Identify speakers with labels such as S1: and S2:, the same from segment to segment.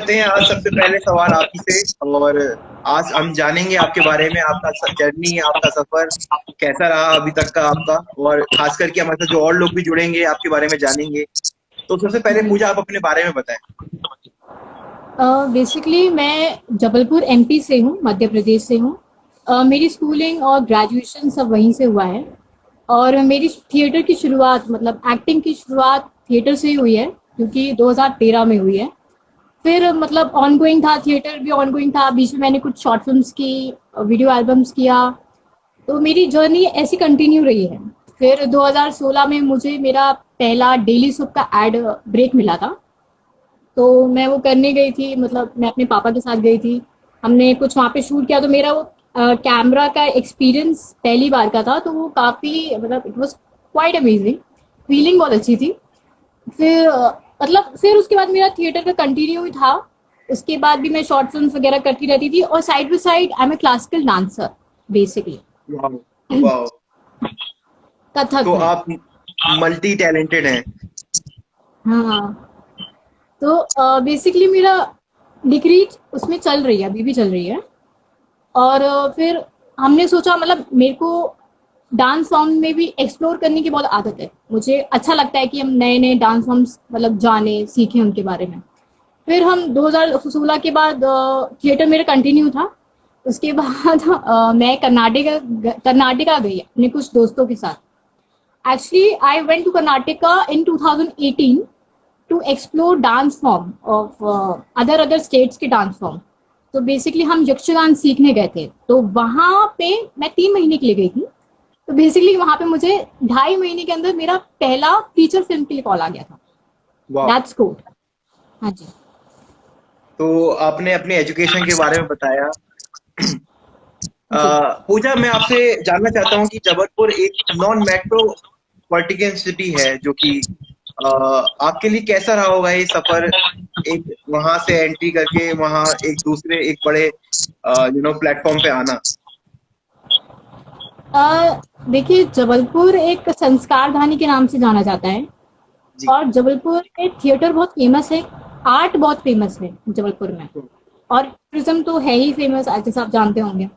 S1: करते हैं आज सबसे पहले सवाल आप ही से। और आज हम जानेंगे आपके बारे में, आपका जर्नी, आपका सफर कैसा रहा अभी तक का आपका, और खास करके हमारे साथ जो और लोग भी जुड़ेंगे आपके बारे में जानेंगे। तो सबसे पहले
S2: जी।
S1: पूजा, आप अपने बारे में बताएं।
S2: बेसिकली मैं जबलपुर एमपी से हूँ, मध्य प्रदेश से हूँ। मेरी स्कूलिंग और ग्रेजुएशन सब वहीं से हुआ है। और मेरी थिएटर की शुरुआत, मतलब एक्टिंग की शुरुआत थिएटर से ही हुई है, क्योंकि 2013 में हुई है। फिर मतलब ऑनगोइंग था, थिएटर भी ऑनगोइंग था, बीच में मैंने कुछ शॉर्ट फिल्म्स की, वीडियो एल्बम्स किया। तो मेरी जर्नी ऐसी कंटिन्यू रही है। फिर 2016 में मुझे मेरा पहला डेली सोप का एड ब्रेक मिला था। तो मैं वो करने गई थी, मतलब मैं अपने पापा के साथ गई थी। हमने कुछ वहाँ पे शूट किया, तो मेरा वो कैमरा का एक्सपीरियंस पहली बार का था, तो वो काफ़ी, मतलब it was quite amazing. Feeling बहुत अच्छी थी। फिर मतलब फिर उसके बाद मेरा थिएटर का कंटिन्यू ही था। उसके बाद भी मैं शॉर्ट फिल्म वगैरह करती रहती थी, और side by side I am a classical dancer basically.
S1: वाह। वाह।
S2: कथक
S1: तो
S2: में।
S1: आप मल्टी टैलेंटेड हैं।
S2: हाँ। तो बेसिकली मेरा डिग्री उसमें चल रही है, अभी भी चल रही है। और फिर हमने सोचा, मतलब मेरे को डांस फॉर्म में भी एक्सप्लोर करने की बहुत आदत है। मुझे अच्छा लगता है कि हम नए नए डांस फॉर्म्स मतलब जाने सीखें उनके बारे में। फिर हम 2016 के बाद थिएटर मेरा कंटिन्यू था। उसके बाद मैं कर्नाटका गई अपने कुछ दोस्तों के साथ। Actually I went to Karnataka in 2018 to explore dance form of other states के डांस फॉर्म। तो बेसिकली हम यक्षगान सीखने गए थे, तो वहां पे मैं 3 महीने के लिए गई थी। तो बेसिकली वहां पे मुझे 2.5 महीने के अंदर मेरा पहला फीचर फिल्म के लिए कॉल आ गया था।
S1: वाह।
S2: That's good. हाँ जी।
S1: तो आपने अपने एजुकेशन के बारे में बताया।
S2: जी।
S1: पूजा, मैं आपसे जानना चाहता हूँ कि जबलपुर एक नॉन मेट्रो पॉलिटिकल सिटी है, जो कि आपके लिए कैसा रहा होगा ये सफर, एक वहां से एंट्री करके वहां एक दूसरे एक बड़े प्लेटफॉर्म पे आना।
S2: देखिए, जबलपुर एक संस्कार धानी के नाम से जाना जाता है।
S1: जी।
S2: और जबलपुर में थिएटर बहुत फेमस है। आर्ट बहुत फेमस है जबलपुर में। और टूरिज्म तो है ही फेमस, जैसे आप जानते होंगे।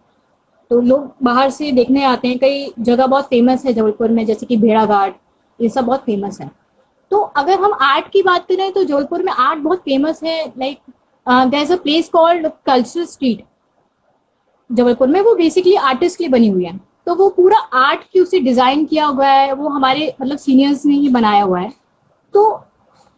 S2: तो लोग बाहर से देखने आते हैं। कई जगह बहुत फेमस है जबलपुर में, जैसे कि भेड़ा घाट, ये सब बहुत फेमस है। तो अगर हम आर्ट की बात करें, तो जबलपुर में आर्ट बहुत फेमस है। Like there is a place called cultural street Jabalpur में। वो बेसिकली आर्टिस्ट के लिए बनी हुई है। तो वो पूरा आर्ट की उसे डिजाइन किया हुआ है, वो हमारे मतलब सीनियर्स ने ही बनाया हुआ है। तो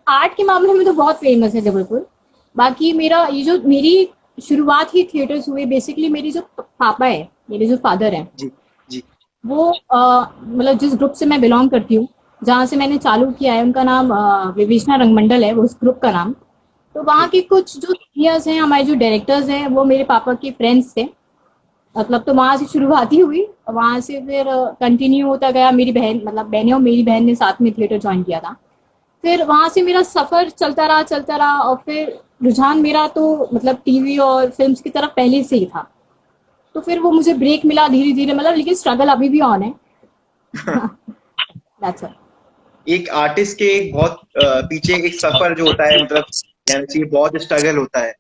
S2: आर्ट के मामले में तो बहुत फेमस है जबलपुर। बाकी मेरा ये जो मेरी शुरुआत ही थिएटर से हुई, बेसिकली मेरी जो पापा है, मेरे जो फादर है,
S1: जी। जी।
S2: वो मतलब जिस ग्रुप से मैं बिलोंग करती हूँ, जहाँ से मैंने चालू किया है, उनका नाम विवेचना रंगमंडल है, वो उस ग्रुप का नाम। तो वहाँ
S1: जी।
S2: के कुछ जो सीनियर्स हैं, हमारे जो डायरेक्टर्स हैं, वो मेरे पापा के फ्रेंड्स थे। मतलब तो वहाँ से शुरुआत ही हुई। वहाँ से फिर कंटिन्यू होता गया। मेरी बहन, मतलब बहनें और मेरी बहन ने साथ में थिएटर ज्वाइन किया था। फिर वहाँ से मेरा सफ़र चलता रहा। और फिर रुझान मेरा तो मतलब टीवी और फ़िल्म्स की तरफ पहले से ही था। तो फिर वो मुझे ब्रेक मिला धीरे-धीरे, मतलब लेकिन स्ट्रगल अभी भी ऑन है। That's all.
S1: एक आर्टिस्ट के एक बहुत पीछे एक सफर जो होता है, मतलब कहना चाहिए बहुत स्ट्रगल होता है।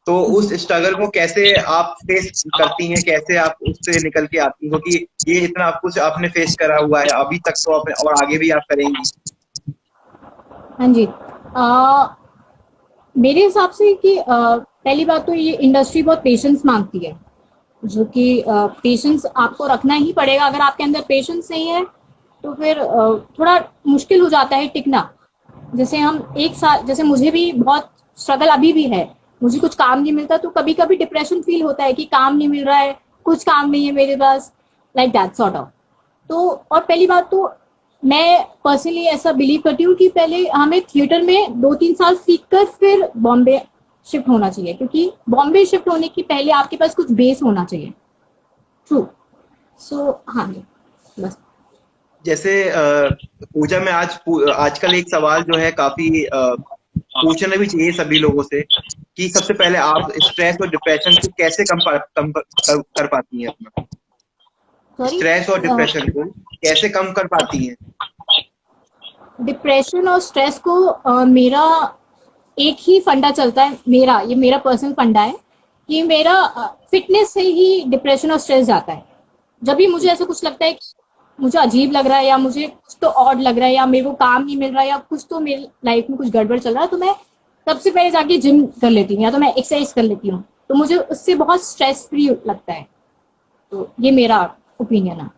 S1: तो उस
S2: जी।
S1: स्ट्रगल को कैसे आप फेस करती हैं, कैसे आप उससे निकल के आती हैं, क्योंकि ये इतना आप कुछ आपने फेस करा हुआ है अभी तक, तो आप और आगे भी आप करेंगी।
S2: हाँ जी। मेरे हिसाब से कि पहली बात तो ये इंडस्ट्री बहुत पेशेंस माँगती है, जो कि पेशेंस आपको रखना ही पड़ेगा। अगर आपके अंदर पेशेंस नहीं है, तो फिर थोड़ा मुश्किल हो जाता है टिकना। जैसे हम एक साल, जैसे मुझे भी बहुत स्ट्रगल अभी भी है। मुझे कुछ काम नहीं मिलता, तो कभी कभी डिप्रेशन फील होता है कि काम नहीं मिल रहा है, कुछ काम नहीं है मेरे पास, लाइक दैट सॉर्ट ऑफ। तो और पहली बात तो मैं पर्सनली ऐसा बिलीव करती हूँ कि पहले हमें थिएटर में 2-3 साल सीख कर फिर बॉम्बे शिफ्ट होना चाहिए, क्योंकि बॉम्बे शिफ्ट होने की पहले आपके पास कुछ बेस होना चाहिए। ट्रू। सो हाँ जी, बस।
S1: जैसे पूजा में आजकल एक सवाल जो है काफी पूछना भी चाहिए सभी लोगों से, कि सबसे पहले आप स्ट्रेस और डिप्रेशन को कैसे कर पाती हैं अपना।
S2: सॉरी।
S1: स्ट्रेस और डिप्रेशन को कैसे कम कर पाती हैं।
S2: डिप्रेशन और स्ट्रेस को मेरा एक ही फंडा चलता है मेरा, ये मेरा पर्सनल फंडा है कि मेरा फिटनेस से ही डिप्रेशन और स्ट्रेस जाता है। जब भी मुझे ऐसा कुछ लगता है कि मुझे अजीब लग रहा है या मुझे कुछ तो ऑड लग रहा है या मेरे को काम नहीं मिल रहा है या कुछ तो मेरी लाइफ में कुछ गड़बड़ चल रहा है, तो मैं सबसे पहले जाके जिम कर लेती हूँ या तो मैं एक्सरसाइज कर लेती हूँ, तो मुझे उससे बहुत स्ट्रेस फ्री लगता है। तो ये मेरा ओपिनियन है।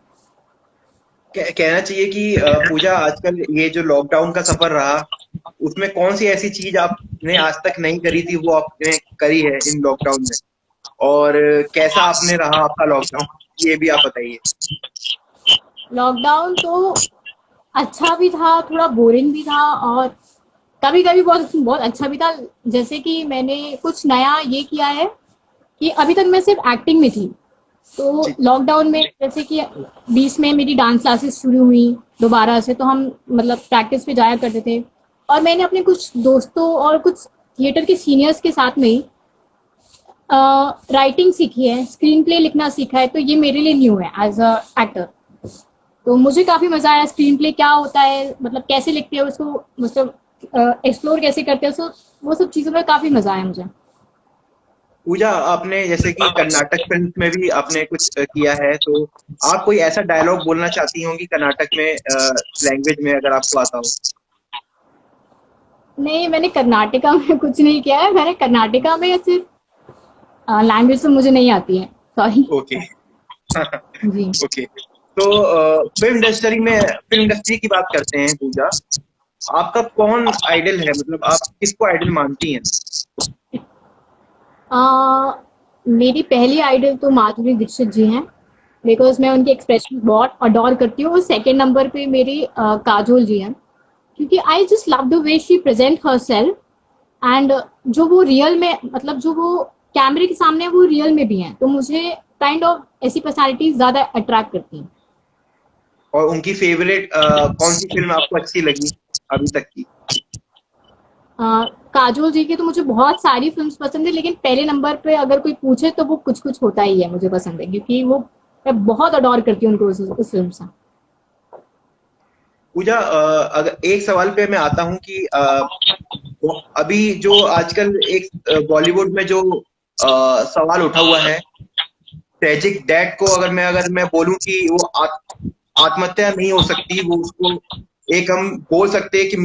S1: कहना चाहिए कि पूजा, आजकल ये जो लॉकडाउन का सफर रहा, उसमें कौन सी ऐसी चीज आपने आज तक नहीं करी थी वो आपने करी है इन लॉकडाउन में, और कैसा आपने रहा आपका लॉकडाउन, ये भी आप बताइए।
S2: लॉकडाउन तो अच्छा भी था, थोड़ा बोरिंग भी था, और कभी कभी बहुत बहुत अच्छा भी था। जैसे कि मैंने कुछ नया ये किया है कि अभी तक मैं सिर्फ एक्टिंग में थी, तो
S1: जी।
S2: लॉकडाउन में जैसे कि बीच में मेरी डांस क्लासेस शुरू हुई दोबारा से, तो हम मतलब प्रैक्टिस पे जाया करते थे। और मैंने अपने कुछ दोस्तों और कुछ थिएटर के सीनियर्स के साथ में राइटिंग सीखी है, स्क्रीन प्ले लिखना सीखा है, तो ये मेरे लिए न्यू है एज अ एक्टर। तो मुझे काफी मजा आया, स्क्रीन प्ले क्या होता है, मतलब कैसे लिखते हैं उसको, मतलब एक्सप्लोर कैसे करते हैं, सो वो सब चीजों में काफी मजा आया मुझे।
S1: पूजा, आपने जैसे कि कर्नाटक फिल्म में भी आपने कुछ किया है, तो आप कोई ऐसा डायलॉग बोलना चाहती होंगी कर्नाटक में लैंग्वेज में, अगर आपको आता हो।
S2: नहीं, मैंने कर्नाटका में कुछ नहीं किया है, मैंने कर्नाटका में सिर्फ लैंग्वेज तो मुझे नहीं आती है, सॉरी।
S1: ओके।
S2: जी।
S1: ओके। तो फिल्म इंडस्ट्री की बात करते हैं पूजा, आपका कौन आइडल है, मतलब आप किसको आइडल मानती हैं।
S2: आ, मेरी पहली आइडल तो माधुरी दीक्षित जी हैं, बिकॉज मैं उनके एक्सप्रेशन बहुत अडोर करती हूँ। और सेकेंड नंबर पे मेरी काजोल जी हैं, क्योंकि I just love the way she present her self. And जो वो रियल में, मतलब जो वो कैमरे के सामने है, वो रियल में भी हैं, तो मुझे काइंड ऑफ ऐसी पर्सनालिटीज ज्यादा अट्रैक्ट करती हैं।
S1: और उनकी फेवरेट कौन सी फिल्म आपको अच्छी लगी अभी तक की।
S2: काजोल जी की तो मुझे बहुत सारी फिल्म्स पसंद है, लेकिन पहले नंबर पे अगर कोई पूछे तो वो कुछ कुछ होता ही है मुझे पसंद है, क्योंकि वो मैं बहुत अडोर करती हूँ उनको उस फिल्म से।
S1: पूजा, अगर एक सवाल पे मैं आता हूँ कि अभी जो आजकल एक बॉलीवुड में जो सवाल उठा हुआ है, ट्रेजिक डेथ को, अगर मैं बोलूं कि वो आत्महत्या नहीं हो सकती, वो उसको एक हम बोल सकते हैं कि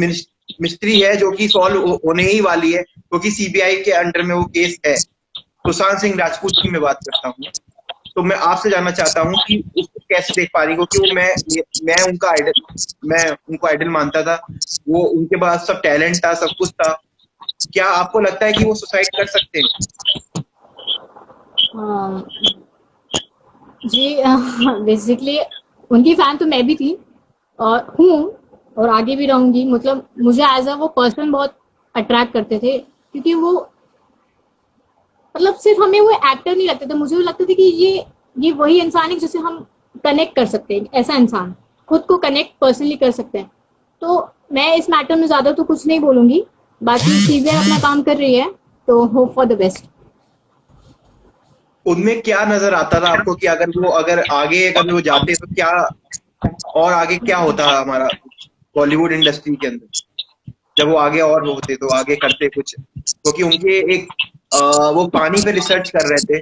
S1: मिस्ट्री है जो कि सॉल्व होने ही वाली है, क्योंकि सीबीआई के अंडर में वो केस है। सुशांत सिंह राजपूत की मैं बात करता हूँ। तो मैं आपसे जानना चाहता हूँ कि उसको कैसे देख पा रही हो, क्योंकि मैं उनको आइडल मानता था। वो उनके पास सब टैलेंट था, सब कुछ था। क्या आपको लगता है कि वो सुसाइड कर सकते हैं।
S2: जी, बेसिकली उनकी फैन तो मैं भी थी और हूँ, और आगे भी रहूंगी। मतलब मुझे एज अ वो पर्सन बहुत अट्रैक्ट करते थे, क्योंकि वो मतलब सिर्फ हमें वो एक्टर नहीं लगते थे, मुझे वो लगता था कि ये वही इंसान है जिससे हम कनेक्ट कर सकते हैं, ऐसा इंसान खुद को कनेक्ट पर्सनली कर सकते हैं। तो मैं इस मैटर में ज्यादा तो कुछ नहीं बोलूंगी, बाकी चीजें अपना काम कर रही है, तो होप फॉर द बेस्ट।
S1: उनमें क्या नजर आता था आपको कि अगर वो जाते तो क्या, और आगे क्या होता हमारा बॉलीवुड इंडस्ट्री के अंदर, जब वो आगे और होते तो आगे करते कुछ, क्योंकि उनके एक वो पानी पे रिसर्च कर रहे थे,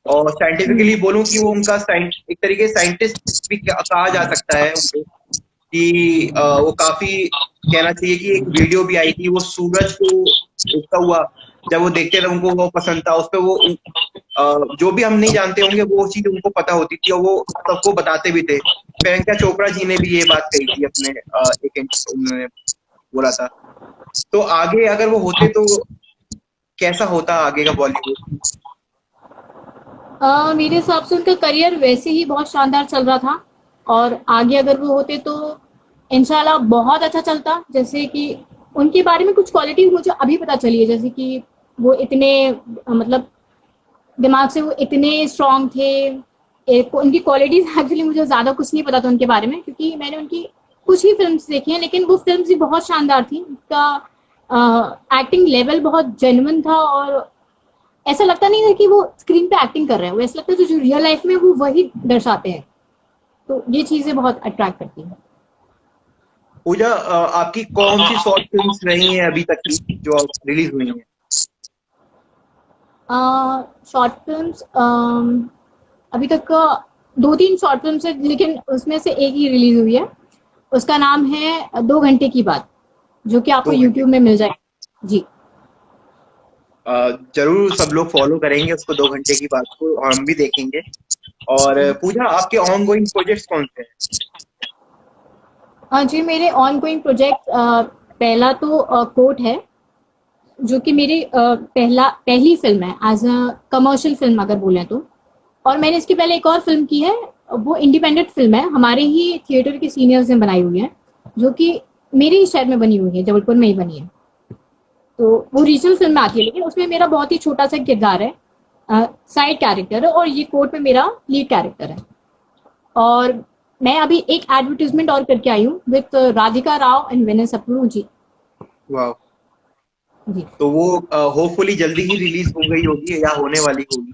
S1: और साइंटिफिकली बोलूं कि वो उनका एक तरीके साइंटिस्ट भी कहा जा सकता है उनको, कि वो काफी, कहना चाहिए कि एक वीडियो भी आई थी, वो सूरज को उगता हुआ जब वो देखते थे, उनको वो पसंद था, उस पर वो जो भी हम नहीं जानते होंगे वो चीज उनको पता होती थी, और वो सबको बताते भी थे। प्रियंका चोपड़ा जी ने भी ये बात कही थी अपने उन्होंने बोला था। तो आगे अगर वो होते तो कैसा होता आगे का बॉलीवुड।
S2: मेरे हिसाब से उनका करियर वैसे ही बहुत शानदार चल रहा था, और आगे अगर वो होते तो इंशाल्लाह बहुत अच्छा चलता। जैसे कि उनके बारे में कुछ क्वालिटी मुझे अभी पता चली है, जैसे कि वो इतने मतलब दिमाग से वो इतने स्ट्रांग थे। एक उनकी क्वालिटीज एक्चुअली मुझे ज्यादा कुछ नहीं पता था उनके बारे में, क्योंकि मैंने उनकी कुछ ही फिल्म्स देखी हैं, लेकिन वो फिल्म्स भी बहुत शानदार थी। उनका एक्टिंग लेवल बहुत जेन्युइन था, और ऐसा लगता नहीं था कि वो स्क्रीन पे एक्टिंग कर रहे हैं, वो ऐसा लगता है जो रियल लाइफ में वो वही दर्शाते हैं। तो ये चीजें बहुत अट्रैक्ट करती हैं।
S1: पूजा, आपकी कौन सी शॉर्ट फिल्म्स रही हैं अभी तक की जो रिलीज हुई हैं?
S2: शॉर्ट फिल्म्स अभी तक का 2-3 शॉर्ट फिल्म्स है, लेकिन उसमें से एक ही रिलीज हुई है। उसका नाम है 2 घंटे की बात, जो कि आपको
S1: 2 घंटे
S2: यूट्यूब में मिल जाएगा जी।
S1: जरूर सब लोग फॉलो करेंगे उसको, 2 घंटे की बात को, और हम भी देखेंगे। और पूजा, आपके ऑन गोइंग प्रोजेक्ट्स कौन से हैं?
S2: हाँ जी, मेरे ऑन गोइंग प्रोजेक्ट, पहला तो कोर्ट है, जो कि मेरी पहली फिल्म है एज अ कमर्शियल फिल्म अगर बोलें तो। और मैंने इसके पहले एक और फिल्म की है, वो इंडिपेंडेंट फिल्म है, हमारे ही थिएटर के सीनियर्स ने बनाई हुई है, जो कि मेरे ही शहर में बनी हुई है, जबलपुर में ही बनी है। तो वो रीजनल फिल्म में आती है, लेकिन उसमें मेरा बहुत ही छोटा सा किरदार है, साइड कैरेक्टर है, और ये कोर्ट में मेरा लीड कैरेक्टर है। और मैं अभी एक एडवर्टीजमेंट और करके आई हूँ विद राधिका राव एंड विनय सप्रू जी।
S1: वाह।
S2: जी
S1: तो वो होपफुली जल्दी ही रिलीज हो गई होगी या होने वाली होगी,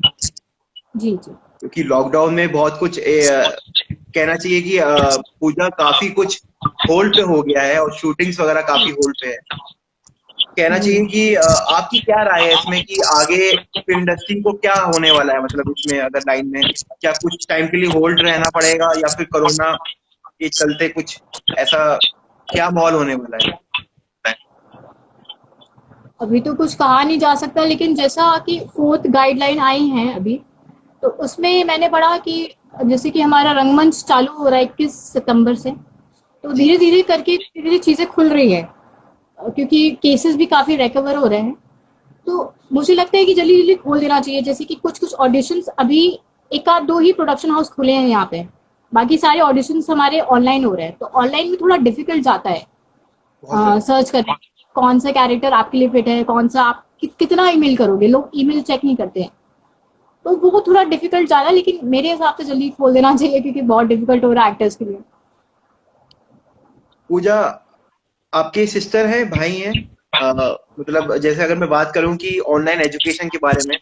S2: जी जी।
S1: क्योंकि लॉकडाउन में बहुत कुछ कहना चाहिए कि पूजा काफी कुछ होल्ड पे हो गया है और शूटिंग्स वगैरह काफी होल्ड पे है। कहना
S2: जी
S1: चाहिए कि आपकी क्या राय है इसमें कि आगे फिल्म इंडस्ट्री को क्या होने वाला है, मतलब इसमें अगर लाइन में क्या कुछ टाइम के लिए होल्ड रहना पड़ेगा या फिर कोरोना के चलते कुछ ऐसा, क्या माहौल होने वाला है?
S2: अभी तो कुछ कहा नहीं जा सकता, लेकिन जैसा कि फोर्थ गाइडलाइन आई है अभी, तो उसमें मैंने पढ़ा कि जैसे कि हमारा रंगमंच चालू हो रहा है 21 सितंबर से, तो
S1: जी।
S2: धीरे धीरे करके धीरे धीरे चीजें खुल रही है, क्योंकि केसेस भी काफी रिकवर हो रहे हैं। तो मुझे लगता है कि जल्दी जल्दी खोल देना चाहिए, जैसे कि कुछ कुछ ऑडिशंस अभी, एक आध दो ही प्रोडक्शन हाउस खुले हैं यहाँ पे, बाकी सारे ऑडिशंस हमारे ऑनलाइन हो रहे हैं। तो ऑनलाइन में थोड़ा डिफिकल्ट जाता है
S1: बहुत ज्यादा।
S2: सर्च करने, कौन सा कैरेक्टर आपके लिए फिट है, कौन सा आप कितना ईमेल करोगे, लोग ईमेल चेक नहीं करते हैं। तो वो थोड़ा डिफिकल्ट जा रहा है, लेकिन मेरे हिसाब से जल्दी खोल देना चाहिए, क्योंकि बहुत डिफिकल्ट हो रहा है एक्टर्स के लिए।
S1: पूजा, आपके सिस्टर है, भाई हैं? मतलब जैसे अगर मैं बात करूं कि ऑनलाइन एजुकेशन के बारे में,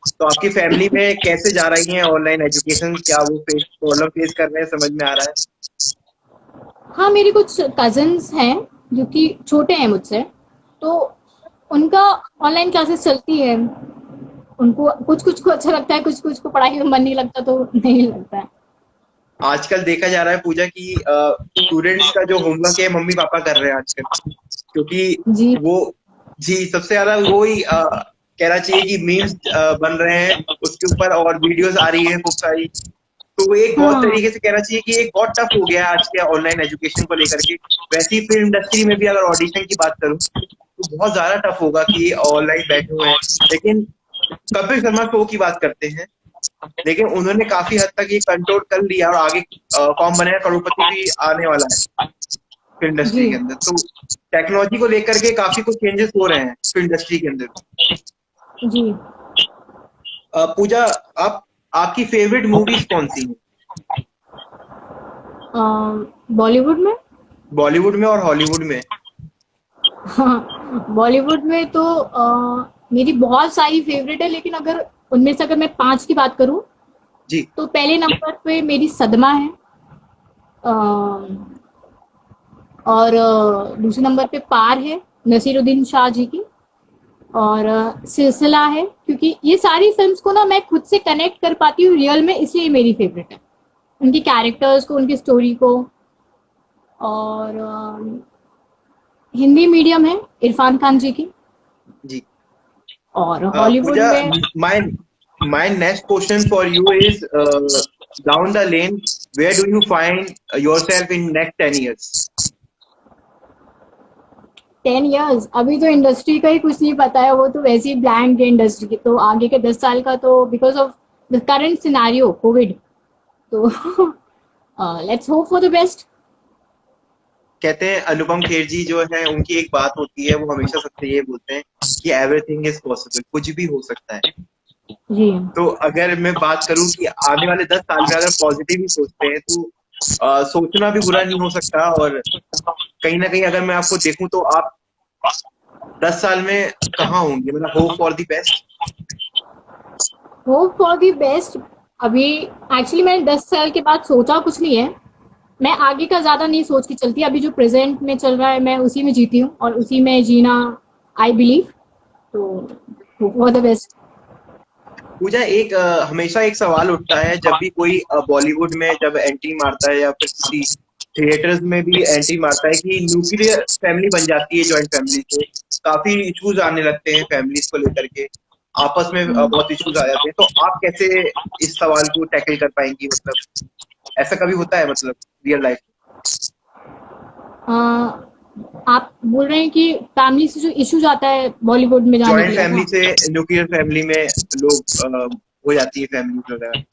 S1: तो आपकी फैमिली में कैसे जा रही है ऑनलाइन एजुकेशन? क्या वो फेस प्रॉब्लम फेस कर रहे हैं, समझ में आ रहा है?
S2: हाँ, मेरे कुछ कजन्स हैं जो कि छोटे हैं मुझसे, तो उनका ऑनलाइन क्लासेस चलती है। उनको कुछ कुछ को अच्छा लगता है, कुछ कुछ को पढ़ाई में मन नहीं लगता, तो नहीं लगता है।
S1: आजकल देखा जा रहा है पूजा की स्टूडेंट्स का जो होमवर्क है मम्मी पापा कर रहे हैं आजकल, क्योंकि
S2: जी
S1: वो, जी, सबसे ज्यादा वो ही कहना चाहिए कि मीम्स बन रहे हैं उसके ऊपर, और वीडियोस आ रही है खूब सारी। तो वो एक बहुत
S2: हाँ
S1: तरीके से कहना चाहिए कि एक बहुत टफ हो गया है आज के ऑनलाइन एजुकेशन को लेकर के। वैसे ही फिल्म इंडस्ट्री में भी अगर ऑडिशन की बात करूं तो बहुत ज्यादा टफ होगा कि ऑनलाइन बैठे हुए हैं। लेकिन कपिल शर्मा शो की बात करते हैं, लेकिन उन्होंने काफी हद तक ये कंट्रोल कर लिया, और आगे कौन बनेगा करोड़पति भी आने वाला है फिल्म इंडस्ट्री
S2: जी
S1: के अंदर। तो टेक्नोलॉजी को लेकर के काफी कुछ चेंजेस हो रहे हैं फिल्म इंडस्ट्री के अंदर।
S2: जी।
S1: पूजा, आप आपकी फेवरेट मूवीज कौन सी हैं?
S2: बॉलीवुड में।
S1: बॉलीवुड में और हॉलीवुड में?
S2: हाँ, बॉलीवुड में तो मेरी बहुत सारी फेवरेट है, लेकिन अगर उनमें से अगर मैं 5 की बात करूं,
S1: जी।
S2: तो पहले नंबर पे मेरी सदमा है, अ, और दूसरे नंबर पे पार है, नसीरुद्दीन शाह जी की। और सिलसिला है, क्योंकि ये सारी फिल्म्स को ना मैं खुद से कनेक्ट कर पाती हूँ रियल में, इसलिए मेरी फेवरेट है, उनकी कैरेक्टर्स को, उनकी स्टोरी को। और हिंदी मीडियम है इरफान खान जी की।
S1: जी।
S2: और हॉलीवुड
S1: पूजा,
S2: में
S1: my my next question for you is, down the lane, where do you find yourself in next 10 years?
S2: 10 years, अभी तो इंडस्ट्री का ही कुछ नहीं पता है, वो तो वैसे ही ब्लैंक है इंडस्ट्री की। तो आगे के 10 साल का तो because of the current scenario Covid, तो let's hope for the best.
S1: कहते हैं अनुपम खेर जी जो है, उनकी एक बात होती है, वो हमेशा सबसे ये बोलते हैं कि एवरीथिंग इज पॉसिबल, कुछ भी हो सकता है।
S2: जी
S1: तो अगर मैं बात करूं कि आने वाले 10 साल में अगर पॉजिटिव ही सोचते हैं तो सोचना भी बुरा नहीं हो सकता। और कहीं ना कहीं अगर मैं आपको देखूं तो आप 10 साल में कहाँ होंगे, मतलब hope for the best.
S2: Hope for the best. अभी एक्चुअली मैंने 10 साल के बाद सोचा कुछ नहीं है, मैं आगे का ज़्यादा नहीं सोच के चलती, अभी जो प्रेज़ेंट में चल रहा है मैं उसी में जीती हूँ और उसी में जीना आई बिलीव। तो ऑल द बेस्ट।
S1: पूजा, एक हमेशा एक सवाल उठता है जब भी कोई बॉलीवुड में जब एंट्री मारता है या फिर किसी थिएटर्स में भी एंट्री मारता है कि न्यूक्लियर फैमिली बन जाती है जॉइंट फैमिली से। काफी इश्यूज आने लगते हैं फैमिलीज को लेकर के, आपस में बहुत इश्यूज आ जाते हैं। तो आप कैसे इस सवाल को टैकल कर पाएंगी? मतलब ऐसा कभी होता है मतलब रियल लाइफ
S2: अ, आप बोल रहे हैं कि फैमिली से जो इश्यूज आता है बॉलीवुड में जाने के
S1: जॉइंट
S2: लिए,
S1: फैमिली
S2: ऐसा?
S1: से न्यूक्लियर फैमिली में लोग हो जाती है फैमिली वगैरह।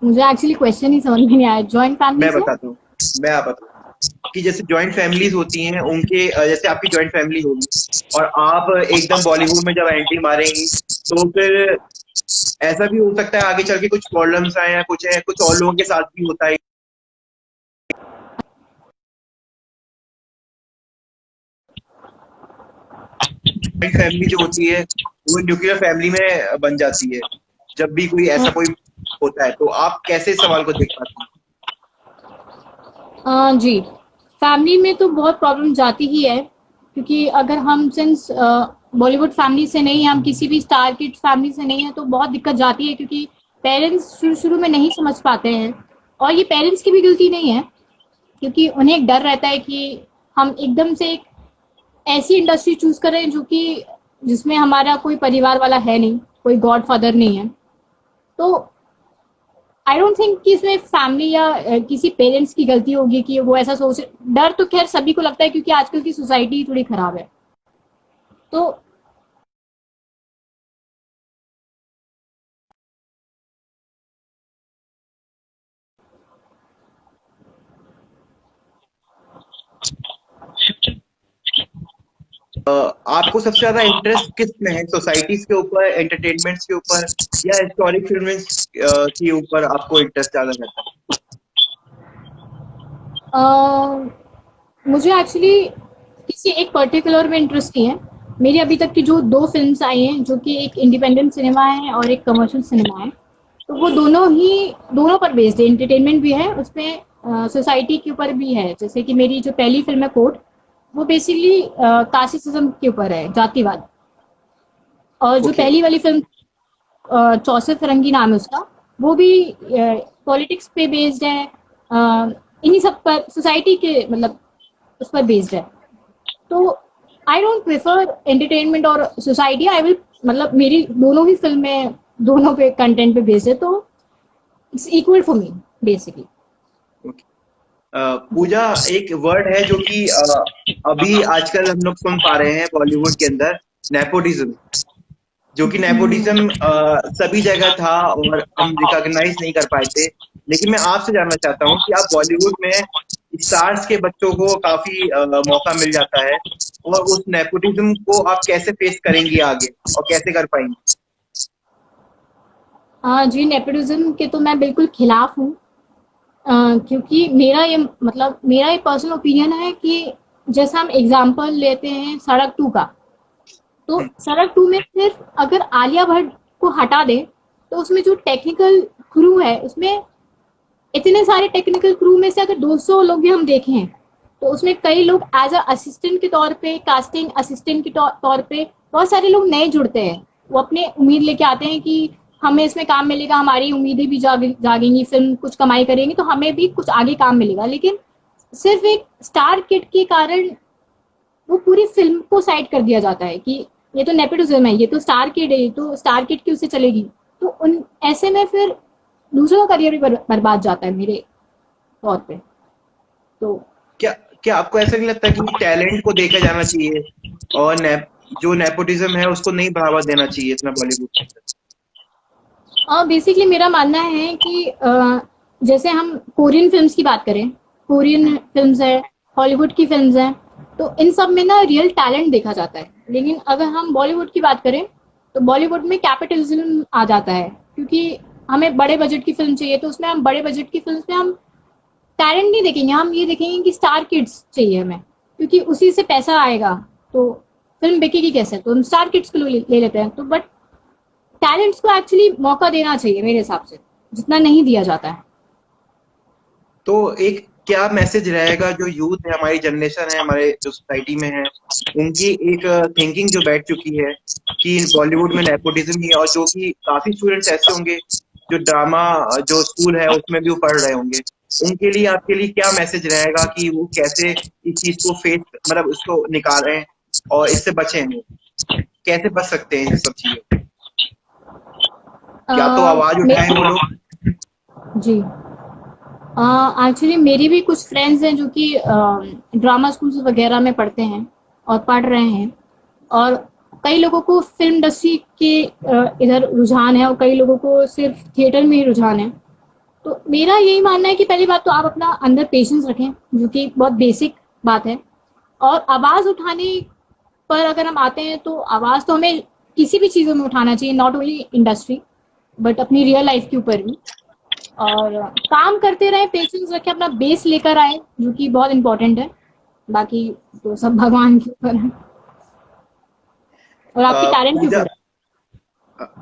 S2: मुझे एक्चुअली क्वेश्चन ही समझ में नहीं आया, जॉइंट फैमिली
S1: मैं
S2: से?
S1: बताता हूँ, मैं आप बताता हूँ कि जैसे जॉइंट फैमिलीज होती हैं उनके जैसे आपकी जॉइंट फैमिली होगी और आप एकदम बॉलीवुड में जब एंट्री मारेंगी तो फिर ऐसा भी हो सकता है आगे चल के कुछ प्रॉब्लम्स आए या कुछ है, कुछ और लोगों के साथ भी होता है। जॉइंट फैमिली जो होती है वो न्यूक्लियर फैमिली में बन जाती है जब भी कोई ऐसा कोई होता है। तो आप कैसे इस सवाल को देख पाती हैं?
S2: जी, फैमिली में तो बहुत प्रॉब्लम जाती ही है, क्योंकि अगर हम सिंस बॉलीवुड फैमिली से नहीं हैं, हम किसी भी स्टार किड फैमिली से नहीं हैं, तो बहुत दिक्कत जाती है, क्योंकि पेरेंट्स शुरू-शुरू में नहीं समझ पाते हैं। और ये पेरेंट्स की भी गलती नहीं है, क्योंकि उन्हें एक डर रहता है कि हम एकदम से एक ऐसी इंडस्ट्री चूज़ करें जो कि जिसमें हमारा कोई परिवार वाला है नहीं, कोई गॉडफ़ादर नहीं है। तो आई डोंट थिंक कि इसमें फैमिली या किसी पेरेंट्स की गलती होगी कि वो ऐसा सोच। डर तो खैर सभी को लगता है, क्योंकि आजकल की सोसाइटी थोड़ी खराब है। तो
S1: आपको सबसे ज्यादा इंटरेस्ट किस में है, सोसाइटीज के ऊपर, एंटरटेनमेंट्स के ऊपर, या हिस्टोरिक फिल्म्स के ऊपर आपको इंटरेस्ट ज्यादा रहता है?
S2: अ, मुझे एक्चुअली किसी एक पर्टिकुलर में इंटरेस्ट नहीं है। मेरी अभी तक की जो 2 फ़िल्म्स आई हैं, जो कि एक इंडिपेंडेंट सिनेमा है और एक कमर्शियल सिनेमा है, तो वो दोनों पर बेस्ड है, एंटरटेनमेंट भी है, उसमें सोसाइटी के ऊपर भी है। जैसे कि मेरी जो पहली फ़िल्म है कोर्ट, वो बेसिकली कास्टिज़्म के ऊपर है, जातिवाद। और जो
S1: ओके।
S2: पहली वाली फ़िल्म चौसे फिरंगी नाम है उसका, वो भी पॉलिटिक्स पे बेस्ड है, इन्हीं सब पर, सोसाइटी के मतलब उस पर बेस्ड है। तो आई डोंट प्रेफर एंटरटेनमेंट और सोसाइटी, आई विल मतलब मेरी दोनों ही फिल्में दोनों पे कंटेंट पे बेस्ड है, तो it's equal for me basically.
S1: Okay. Pooja, एक वर्ड है जो कि अभी आजकल हम लोग सुन पा रहे हैं बॉलीवुड के अंदर, नेपोटिज्म। जो कि नेपोटिज्म सभी जगह था और हम रिकॉग्नाइज नहीं कर पाए थे। लेकिन मैं आपसे जानना चाहता हूँ कि आप बॉलीवुड में स्टार्स के बच्चों को काफी मौका मिल जाता है, और उस नेपोटिज्म को आप कैसे फेस करेंगी आगे और कैसे कर पाएंगी?
S2: जी, नेपोटिज्म के तो मैं बिल्कुल खिलाफ हूँ। क्योंकि मेरा ये पर्सनल ओपिनियन है कि जैसा हम एग्जांपल लेते हैं सड़क टू का, तो
S1: हम्म,
S2: सड़क टू में सिर्फ अगर आलिया भट्ट को हटा दें, तो उसमें जो टेक्निकल क्रू है, उसमें इतने सारे टेक्निकल क्रू में से अगर 200 लोग भी हम देखें, तो उसमें कई लोग एज अ असिस्टेंट के तौर पे, कास्टिंग असिस्टेंट के तौर पे बहुत सारे लोग नए जुड़ते हैं। वो अपने उम्मीद लेके आते हैं कि हमें इसमें काम मिलेगा, हमारी उम्मीदें भी जागेंगी, फिल्म कुछ कमाई करेंगी तो हमें भी कुछ आगे काम मिलेगा। लेकिन सिर्फ एक स्टार किट के कारण वो पूरी फिल्म को साइड कर दिया जाता है कि ये तो नेपोटिज्म है, ये तो स्टार किड है, ये तो स्टार किड की उससे चलेगी। तो उन ऐसे में फिर दूसरों का करियर भी बर्बाद जाता है मेरे तौर पे। तो
S1: क्या क्या आपको ऐसा नहीं लगता कि टैलेंट को देखा जाना चाहिए और जो नेपोटिज्म है उसको नहीं बढ़ावा देना चाहिए इतना बॉलीवुड के अंदर?
S2: बेसिकली मेरा मानना है कि जैसे हम कोरियन फिल्म्स की बात करें,
S1: हम्म,
S2: कोरियन फिल्म्स है, हॉलीवुड की फिल्म्स हैं, तो इन सब में ना रियल टैलेंट देखा जाता है। लेकिन अगर हम बॉलीवुड की बात करें, तो बॉलीवुड में कैपिटलिज्म आ जाता है, क्योंकि हमें बड़े बजट की फिल्म चाहिए, तो उसमें हम बड़े बजट की फिल्म में हम टैलेंट नहीं देखेंगे, हम ये देखेंगे कि स्टार किड्स चाहिए हमें, क्योंकि उसी से पैसा आएगा। तो फिल्म बिकेगी कैसे, तो हम स्टार किड्स को ले लेते हैं। तो बट टैलेंट्स को एक्चुअली मौका देना चाहिए मेरे हिसाब से, जितना नहीं दिया जाता है।
S1: तो एक क्या मैसेज रहेगा जो यूथ है, हमारी जनरेशन है, हमारे जो सोसाइटी में है, उनकी एक थिंकिंग जो बैठ चुकी है कि बॉलीवुड में नेपोटिज्म ही है, और जो कि काफी स्टूडेंट्स ऐसे होंगे जो ड्रामा जो स्कूल है उसमें भी वो पढ़ रहे होंगे, उनके लिए आपके लिए क्या मैसेज रहेगा कि वो कैसे इस चीज को फेस मतलब उसको निकालें और इससे बचें, वो कैसे बच सकते हैं इन सब चीजों से? या तो आवाज उठाएं वो
S2: मैं
S1: लोग।
S2: जी एक्चुअली मेरी भी कुछ फ्रेंड्स हैं जो कि ड्रामा स्कूल्स वगैरह में पढ़ते हैं और पढ़ रहे हैं, और कई लोगों को फिल्म इंडस्ट्री के इधर रुझान है और कई लोगों को सिर्फ थिएटर में ही रुझान है। तो मेरा यही मानना है कि पहली बात तो आप अपना अंदर पेशेंस रखें, जो कि बहुत बेसिक बात है। और आवाज़ उठाने पर अगर हम आते हैं तो आवाज़ तो हमें किसी भी चीज़ों में उठाना चाहिए, नॉट ओनली इंडस्ट्री बट अपनी रियल लाइफ के ऊपर भी। और काम करते रहे, पेशेंस रखें, अपना बेस लेकर आए, जो कि बहुत इंपॉर्टेंट है। बाकी तो सब भगवान के ऊपर है और आपके टैलेंट के
S1: पूजा
S2: ऊपर है।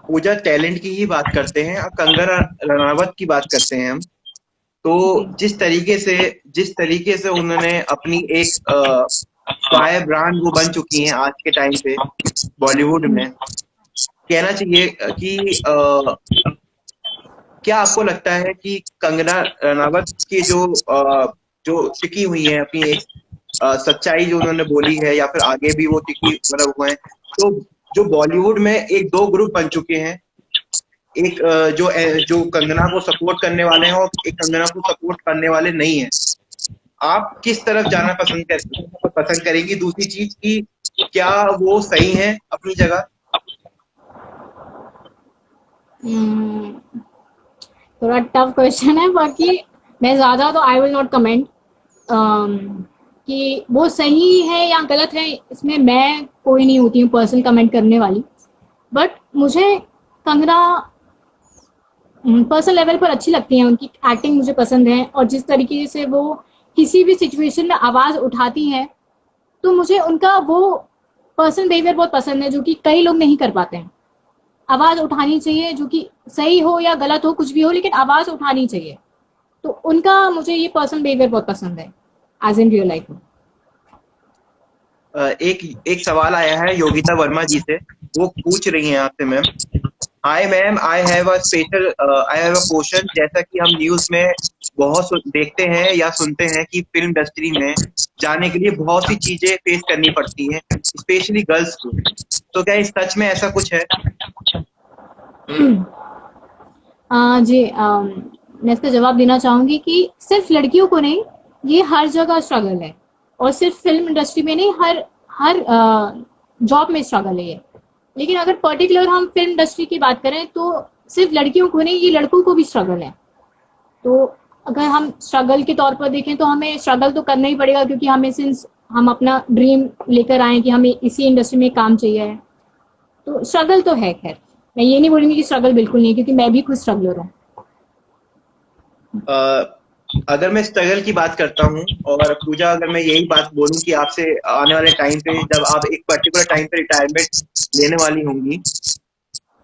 S1: पूजा टैलेंट की ही बात करते हैं, अब कंगना रनावत की बात करते हैं हम। तो
S2: जी।
S1: जिस तरीके से उन्होंने अपनी एक फायर ब्रांड वो बन चुकी हैं आज के टाइम पे बॉलीवुड
S2: हम्म।
S1: में, कहना चाहिए कि क्या आपको लगता है कि कंगना रनावत की जो टिकी हुई है अपनी एक सच्चाई जो उन्होंने बोली है, या फिर आगे भी वो टिकी मतलब हुए हैं, तो जो बॉलीवुड में एक दो ग्रुप बन चुके हैं, एक जो कंगना को सपोर्ट करने वाले हैं और एक कंगना को सपोर्ट करने वाले नहीं है, आप किस तरफ जाना पसंद करेंगी? दूसरी चीज की क्या वो सही है अपनी जगह?
S2: हम्म, थोड़ा टफ क्वेश्चन है। बाकी मैं ज़्यादा तो आई विल नॉट कमेंट कि वो सही है या गलत है, इसमें मैं कोई नहीं होती हूँ पर्सन कमेंट करने वाली। बट मुझे कंगना पर्सनल लेवल पर अच्छी लगती है, उनकी एक्टिंग मुझे पसंद है, और जिस तरीके से वो किसी भी सिचुएशन में आवाज़ उठाती हैं, तो मुझे उनका वो पर्सनल बिहेवियर बहुत पसंद है, जो कि कई लोग नहीं कर पाते हैं। आवाज़ उठानी चाहिए, जो कि सही हो या गलत हो, कुछ भी हो, लेकिन आवाज़ उठानी चाहिए। तो उनका मुझे ये पर्सनल बिहेवियर बहुत पसंद है एज इन रियल लाइफ में।
S1: एक एक सवाल आया है योगिता वर्मा जी से, वो पूछ रही हैं आपसे ma'am. Hi ma'am, I have a question. जैसा कि हम न्यूज में देखते हैं या सुनते हैं कि फिल्म इंडस्ट्री में जाने के लिए बहुत सी चीजें फेस करनी पड़ती हैं, स्पेशली गर्ल्स को। तो क्या इस सच में ऐसा कुछ है?
S2: जी मैं इसका जवाब देना चाहूँगी कि सिर्फ लड़कियों को नहीं, ये हर जगह स्ट्रगल है। और सिर्फ फिल्म इंडस्ट्री में नहीं, हर हर जॉब में स्ट्रगल है ये। लेकिन अगर पर्टिकुलर हम फिल्म इंडस्ट्री की बात करें तो सिर्फ लड़कियों को नहीं, ये लड़कों को भी स्ट्रगल है। तो अगर हम स्ट्रगल के तौर पर देखें तो हमें स्ट्रगल तो करना ही पड़ेगा, क्योंकि हमें सिंस हम अपना ड्रीम लेकर आए कि हमें इसी इंडस्ट्री में काम चाहिए है, तो स्ट्रगल तो है। खैर, मैं ये नहीं बोलूंगी कि स्ट्रगल बिल्कुल नहीं, क्योंकि मैं भी खुद स्ट्रगलर हूँ।
S1: अ, अगर मैं स्ट्रगल की बात करता हूँ, और पूजा अगर मैं यही बात बोलूँ कि आपसे आने वाले टाइम पे जब आप एक पर्टिकुलर टाइम पे रिटायरमेंट लेने वाली होंगी,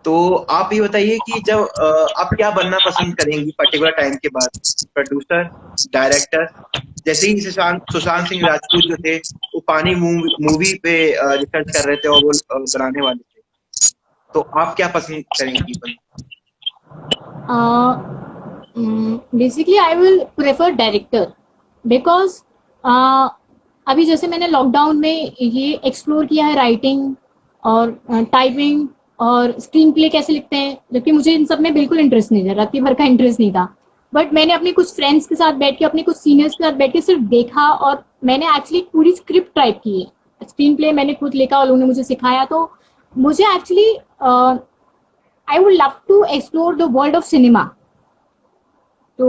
S1: तो आप ये बताइए कि जब आप क्या बनना पसंद करेंगी पर्टिकुलर टाइम के बाद? Producer, director? जैसे ही सुशांत सुशांत सिंह राजपूत जो थे, वो पानी मूवी पे रिसर्च कर रहे थे और वो बनाने वाले थे, तो आप क्या पसंद करेंगी बनना?
S2: Basically I will prefer director, because अभी जैसे मैंने लॉकडाउन में ये एक्सप्लोर किया है, राइटिंग और टाइपिंग और स्क्रीन प्ले कैसे लिखते हैं, जबकि मुझे इन सब में बिल्कुल इंटरेस्ट नहीं था, रत्ती भर का इंटरेस्ट नहीं था। बट मैंने अपने कुछ फ्रेंड्स के साथ बैठ के, अपने कुछ सीनियर्स के साथ बैठ के सिर्फ देखा, और मैंने एक्चुअली पूरी स्क्रिप्ट टाइप की है। स्क्रीन प्ले मैंने खुद लिखा और उन्होंने मुझे सिखाया। तो मुझे actually I would love to explore the world of cinema. तो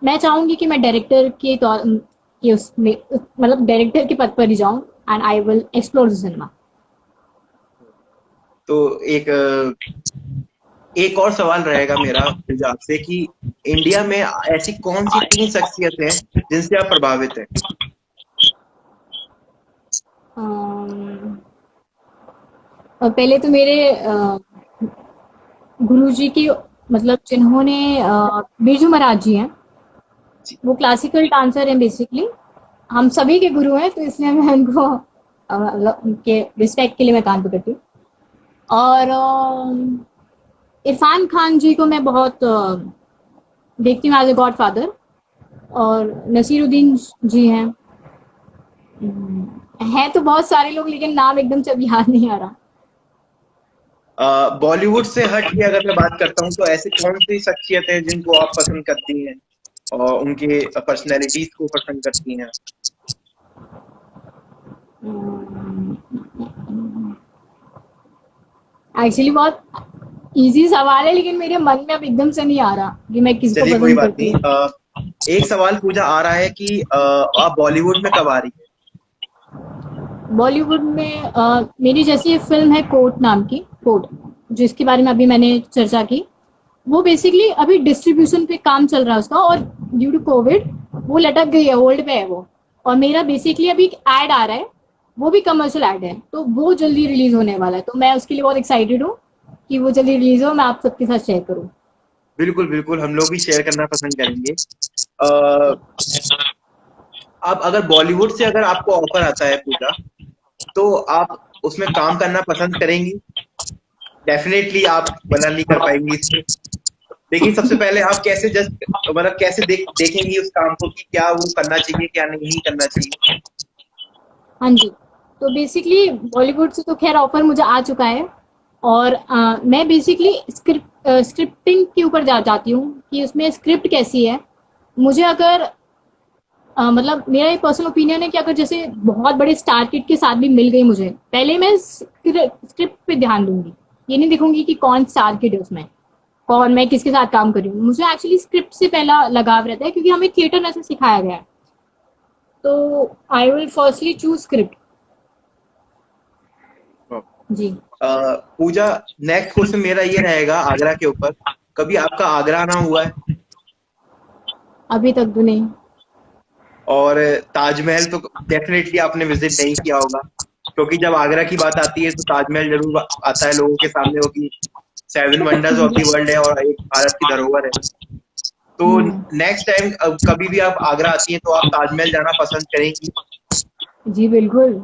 S2: मैं चाहूंगी कि मैं डायरेक्टर के तौर के उसमें, मतलब डायरेक्टर के पद पर ही जाऊं, and I will explore the cinema.
S1: तो एक और सवाल रहेगा मेरा पूजा आपसे कि इंडिया में ऐसी कौन सी तीन शख्सियत हैं जिनसे आप प्रभावित हैं?
S2: पहले तो मेरे गुरु जी की, मतलब जिन्होंने बिरजू महाराज जी हैं, वो क्लासिकल डांसर हैं बेसिकली, हम सभी के गुरु हैं, तो इसलिए मैं उनको मतलब उनके रिस्पेक्ट के लिए मैं कान पकड़ती हूँ। और इरफान खान जी को मैं बहुत देखती हूँ एज ए गॉड फादर। और नसीरुद्दीन जी हैं। हैं तो बहुत सारे लोग, लेकिन नाम एकदम से अभी याद नहीं आ रहा।
S1: बॉलीवुड से हट के अगर मैं बात करता हूँ तो ऐसी कौन सी शख्सियत है जिनको आप पसंद करती हैं और उनके पर्सनैलिटीज को पसंद करती हैं?
S2: एक्चुअली बहुत इजी सवाल है, लेकिन मेरे मन में अब एकदम से नहीं आ रहा कि मैं किसको
S1: चलिए कोई
S2: पसंद
S1: बात
S2: करती
S1: नहीं।
S2: हूँ।
S1: एक सवाल पूछा आ रहा है कि आप बॉलीवुड में कब आ रही है?
S2: बॉलीवुड में मेरी जैसी एक फिल्म है कोर्ट नाम की, कोर्ट, जिसके बारे में अभी मैंने चर्चा की, वो बेसिकली अभी डिस्ट्रीब्यूशन पे काम चल रहा है उसका, और ड्यू टू कोविड वो लटक गई है, होल्ड पे है वो। और मेरा बेसिकली अभी एड आ रहा है, वो भी कमर्शियल एड है, तो वो जल्दी रिलीज होने वाला है, तो मैं उसके लिए बहुत एक्साइटेड हूँ कि वो जल्दी रिलीज हो, मैं आप सबके साथ शेयर करूँ।
S1: बिल्कुल बिल्कुल, हम लोग भी शेयर करना पसंद करेंगे। अ, आप अगर बॉलीवुड से अगर आपको ऑफर आता है पूजा, तो आप उसमें काम करना पसंद करेंगी? डेफिनेटली आप मना नहीं कर पाएंगी इससे। लेकिन सबसे पहले आप कैसे जस्ट मतलब कैसे देखेंगी उस काम को कि क्या वो करना चाहिए क्या नहीं करना चाहिए?
S2: हाँ जी। तो बेसिकली बॉलीवुड से तो खैर ऑफर मुझे आ चुका है, और मैं बेसिकली स्क्रिप्टिंग के ऊपर जाती हूँ कि उसमें स्क्रिप्ट कैसी है। मुझे अगर मतलब मेरा एक पर्सनल ओपिनियन है कि अगर जैसे बहुत बड़े स्टार किड के साथ भी मिल गई मुझे, पहले मैं स्क्रिप्ट पे ध्यान दूंगी, ये नहीं देखूंगी कि कौन स्टार किड है उसमें, कौन, मैं किसके साथ काम कर रही हूँ। मुझे एक्चुअली स्क्रिप्ट से पहला लगाव रहता है, क्योंकि हमें थिएटर में ऐसे सिखाया गया है। तो I will firstly choose script. जी।
S1: पूजा, नेक्स्ट क्वेश्चन मेरा ये रहेगा आगरा के ऊपर। कभी आपका आगरा आना हुआ है?
S2: अभी तक तो नहीं।
S1: और ताजमहल तो डेफिनेटली आपने विजिट नहीं किया होगा, क्योंकि जब आगरा की बात आती है तो ताजमहल जरूर आता है लोगों के सामने, वो कि seven wonders of the world है और एक भारत की धरोहर है। तो
S2: हम्म,
S1: नेक्स्ट टाइम कभी भी आप आगरा आती हैं तो आप ताजमहल जाना पसंद करेंगी?
S2: जी बिल्कुल।